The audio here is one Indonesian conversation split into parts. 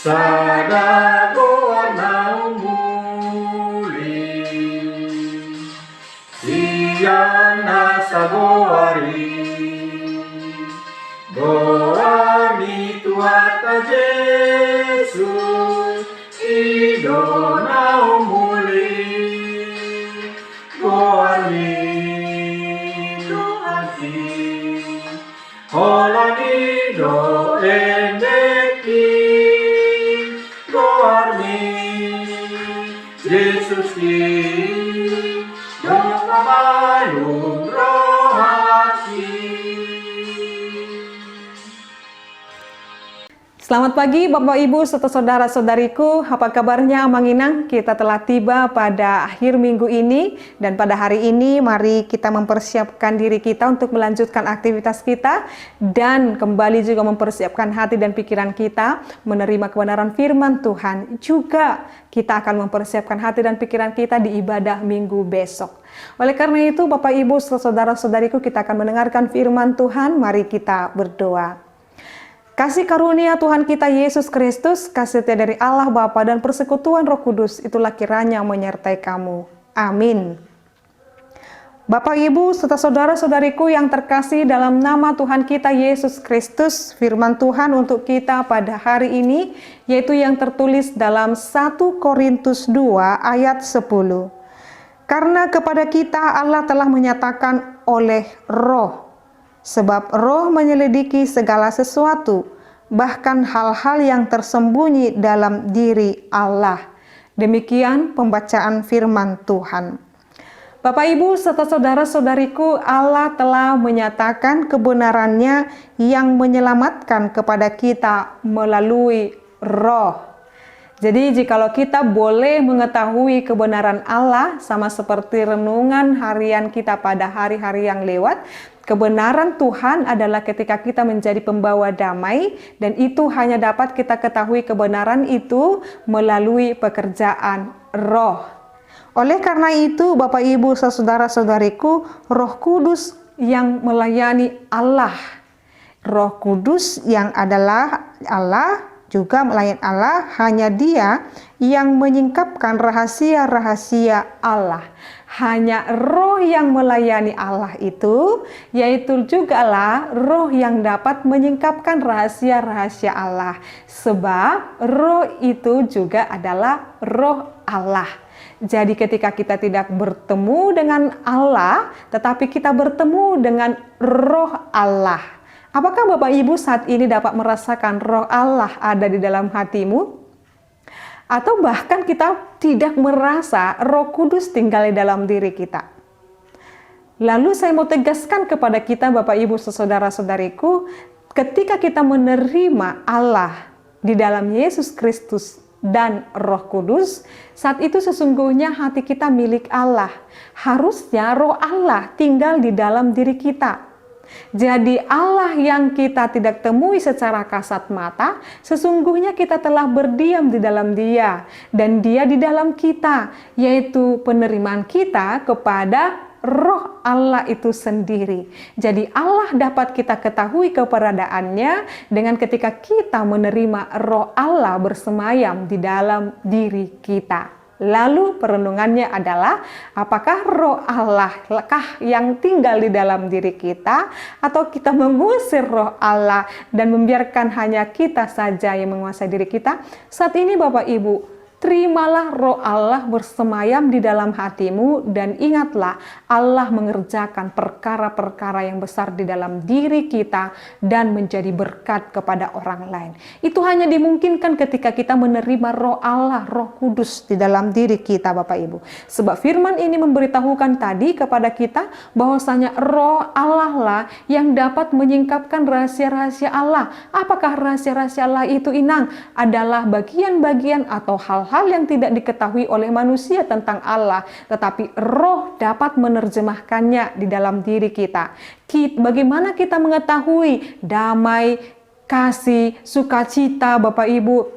sada goa muli siana sagoari goani tuata Jesus idona muli goani doati holani do endeki goani Jesus ki domabalum rohati. Selamat pagi Bapak Ibu serta saudara-saudariku, apa kabarnya Manginang? Kita telah tiba pada akhir minggu ini dan pada hari ini mari kita mempersiapkan diri kita untuk melanjutkan aktivitas kita dan kembali juga mempersiapkan hati dan pikiran kita menerima kebenaran firman Tuhan. Juga kita akan mempersiapkan hati dan pikiran kita di ibadah minggu besok. Oleh karena itu Bapak Ibu serta saudara-saudariku, kita akan mendengarkan firman Tuhan. Mari kita berdoa. Kasih karunia Tuhan kita Yesus Kristus, kasih setia dari Allah Bapa dan persekutuan Roh Kudus, itulah kiranya menyertai kamu. Amin. Bapak Ibu serta saudara-saudariku yang terkasih dalam nama Tuhan kita Yesus Kristus, firman Tuhan untuk kita pada hari ini, yaitu yang tertulis dalam 1 Korintus 2 ayat 10. Karena kepada kita Allah telah menyatakan oleh Roh, sebab Roh menyelidiki segala sesuatu, bahkan hal-hal yang tersembunyi dalam diri Allah. Demikian pembacaan firman Tuhan. Bapak Ibu serta saudara-saudariku, Allah telah menyatakan kebenarannya yang menyelamatkan kepada kita melalui Roh. Jadi jikalau kita boleh mengetahui kebenaran Allah sama seperti renungan harian kita pada hari-hari yang lewat, kebenaran Tuhan adalah ketika kita menjadi pembawa damai dan itu hanya dapat kita ketahui kebenaran itu melalui pekerjaan Roh. Oleh karena itu Bapak Ibu saudara-saudariku, Roh Kudus yang melayani Allah, Roh Kudus yang adalah Allah juga melayani Allah, hanya Dia yang menyingkapkan rahasia-rahasia Allah. Hanya Roh yang melayani Allah itu, yaitu jugalah Roh yang dapat menyingkapkan rahasia-rahasia Allah. Sebab Roh itu juga adalah Roh Allah. Jadi ketika kita tidak bertemu dengan Allah, tetapi kita bertemu dengan Roh Allah. Apakah Bapak Ibu saat ini dapat merasakan Roh Allah ada di dalam hatimu? Atau bahkan kita tidak merasa Roh Kudus tinggal di dalam diri kita? Lalu saya mau tegaskan kepada kita Bapak Ibu saudara-saudariku, ketika kita menerima Allah di dalam Yesus Kristus dan Roh Kudus, saat itu sesungguhnya hati kita milik Allah. Harusnya Roh Allah tinggal di dalam diri kita. Jadi Allah yang kita tidak temui secara kasat mata, sesungguhnya kita telah berdiam di dalam Dia dan Dia di dalam kita, yaitu penerimaan kita kepada Roh Allah itu sendiri. Jadi Allah dapat kita ketahui keberadaannya dengan ketika kita menerima Roh Allah bersemayam di dalam diri kita. Lalu perenungannya adalah, apakah Roh Allah kah yang tinggal di dalam diri kita, atau kita mengusir Roh Allah dan membiarkan hanya kita saja yang menguasai diri kita? Saat ini Bapak Ibu, terimalah Roh Allah bersemayam di dalam hatimu dan ingatlah Allah mengerjakan perkara-perkara yang besar di dalam diri kita dan menjadi berkat kepada orang lain. Itu hanya dimungkinkan ketika kita menerima Roh Allah, Roh Kudus di dalam diri kita Bapak Ibu. Sebab firman ini memberitahukan tadi kepada kita bahwasanya Roh Allah lah yang dapat menyingkapkan rahasia-rahasia Allah. Apakah rahasia-rahasia Allah itu, Inang? Adalah bagian-bagian atau hal-hal yang tidak diketahui oleh manusia tentang Allah, tetapi Roh dapat menerjemahkannya di dalam diri kita. Bagaimana kita mengetahui damai, kasih, sukacita Bapak Ibu,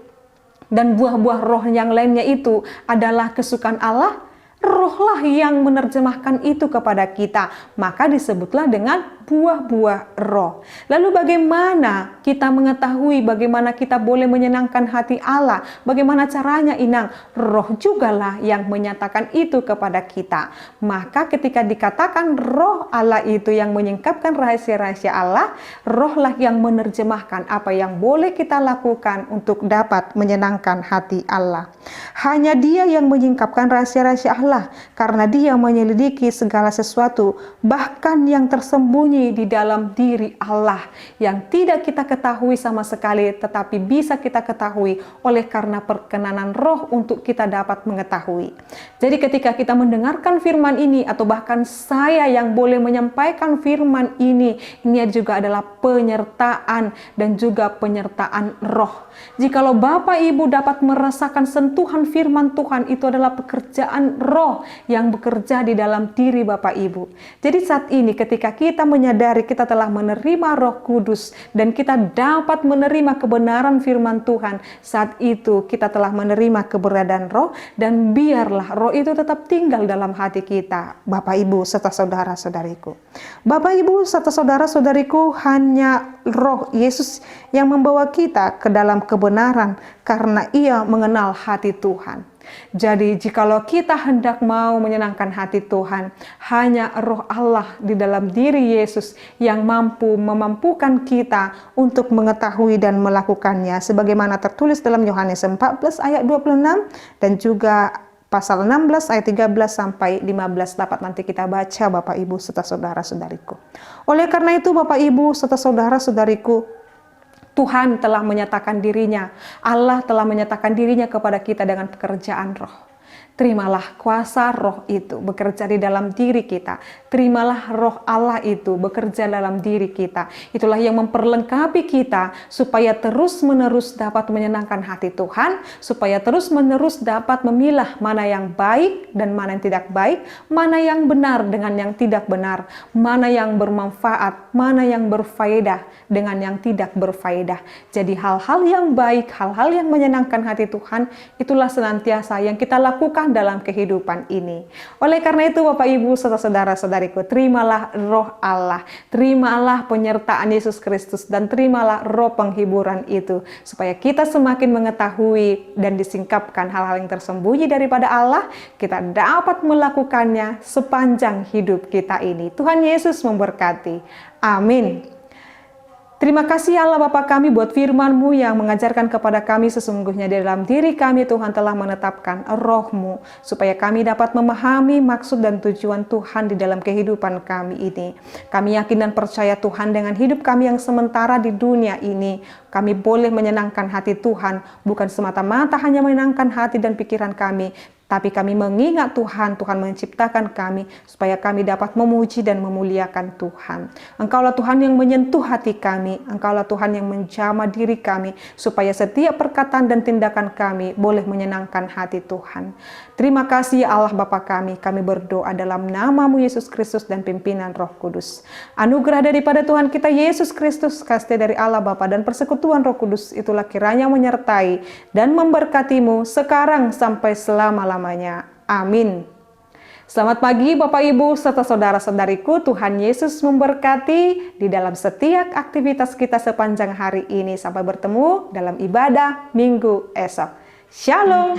dan buah-buah Roh yang lainnya itu adalah kesukaan Allah? Rohlah yang menerjemahkan itu kepada kita, maka disebutlah dengan buah-buah roh. Lalu bagaimana kita mengetahui bagaimana kita boleh menyenangkan hati Allah? Bagaimana caranya inang? Roh jugalah yang menyatakan itu kepada kita. Maka ketika dikatakan roh Allah itu yang menyingkapkan rahasia-rahasia Allah, rohlah yang menerjemahkan apa yang boleh kita lakukan untuk dapat menyenangkan hati Allah. Hanya Dia yang menyingkapkan rahasia-rahasia Allah, karena Dia menyelidiki segala sesuatu, bahkan yang tersembunyi di dalam diri Allah, yang tidak kita ketahui sama sekali, tetapi bisa kita ketahui oleh karena perkenanan roh untuk kita dapat mengetahui. Jadi ketika kita mendengarkan firman ini, atau bahkan saya yang boleh menyampaikan firman ini juga adalah penyertaan dan juga penyertaan roh. Jikalau Bapak Ibu dapat merasakan sentuhan firman Tuhan, itu adalah pekerjaan roh yang bekerja di dalam diri Bapak Ibu. Jadi saat ini ketika kita menyadari kita telah menerima Roh Kudus dan kita dapat menerima kebenaran firman Tuhan, saat itu kita telah menerima keberadaan roh, dan biarlah roh itu tetap tinggal dalam hati kita, Bapak Ibu serta saudara-saudariku. Bapak Ibu serta saudara-saudariku, hanya roh Yesus yang membawa kita ke dalam kebenaran karena Ia mengenal hati Tuhan. Jadi jikalau kita hendak mau menyenangkan hati Tuhan, hanya roh Allah di dalam diri Yesus yang memampukan kita untuk mengetahui dan melakukannya, sebagaimana tertulis dalam Yohanes 14 ayat 26 dan juga pasal 16 ayat 13 sampai 15 dapat nanti kita baca Bapak Ibu serta saudara-saudariku. Oleh karena itu Bapak Ibu serta saudara-saudariku, Tuhan telah menyatakan dirinya, Allah telah menyatakan dirinya kepada kita dengan pekerjaan roh. Terimalah kuasa roh itu bekerja di dalam diri kita. Terimalah roh Allah itu bekerja dalam diri kita. Itulah yang memperlengkapi kita supaya terus-menerus dapat menyenangkan hati Tuhan, supaya terus-menerus dapat memilah mana yang baik dan mana yang tidak baik, mana yang benar dengan yang tidak benar, mana yang bermanfaat, mana yang berfaedah dengan yang tidak berfaedah. Jadi hal-hal yang baik, hal-hal yang menyenangkan hati Tuhan, itulah senantiasa yang kita lakukan dalam kehidupan ini. Oleh karena itu Bapak Ibu serta saudara-saudariku, terimalah roh Allah, terimalah penyertaan Yesus Kristus, dan terimalah roh penghiburan itu, supaya kita semakin mengetahui dan disingkapkan hal-hal yang tersembunyi daripada Allah, kita dapat melakukannya sepanjang hidup kita ini. Tuhan Yesus memberkati. Amin. Terima kasih Allah Bapa kami buat firman-Mu yang mengajarkan kepada kami sesungguhnya di dalam diri kami Tuhan telah menetapkan roh-Mu supaya kami dapat memahami maksud dan tujuan Tuhan di dalam kehidupan kami ini. Kami yakin dan percaya Tuhan dengan hidup kami yang sementara di dunia ini, kami boleh menyenangkan hati Tuhan, bukan semata-mata hanya menyenangkan hati dan pikiran kami, tapi kami mengingat Tuhan, Tuhan menciptakan kami supaya kami dapat memuji dan memuliakan Tuhan. Engkaulah Tuhan yang menyentuh hati kami, Engkaulah Tuhan yang menjamah diri kami, supaya setiap perkataan dan tindakan kami boleh menyenangkan hati Tuhan. Terima kasih Allah Bapa kami berdoa dalam nama-Mu Yesus Kristus dan pimpinan Roh Kudus. Anugerah daripada Tuhan kita Yesus Kristus, kasih dari Allah Bapa dan persekutuan Roh Kudus itulah kiranya menyertai dan memberkatimu sekarang sampai selama-lamanya. Amin. Selamat pagi Bapak Ibu serta saudara-saudariku, Tuhan Yesus memberkati di dalam setiap aktivitas kita sepanjang hari ini. Sampai bertemu dalam ibadah minggu esok. Shalom.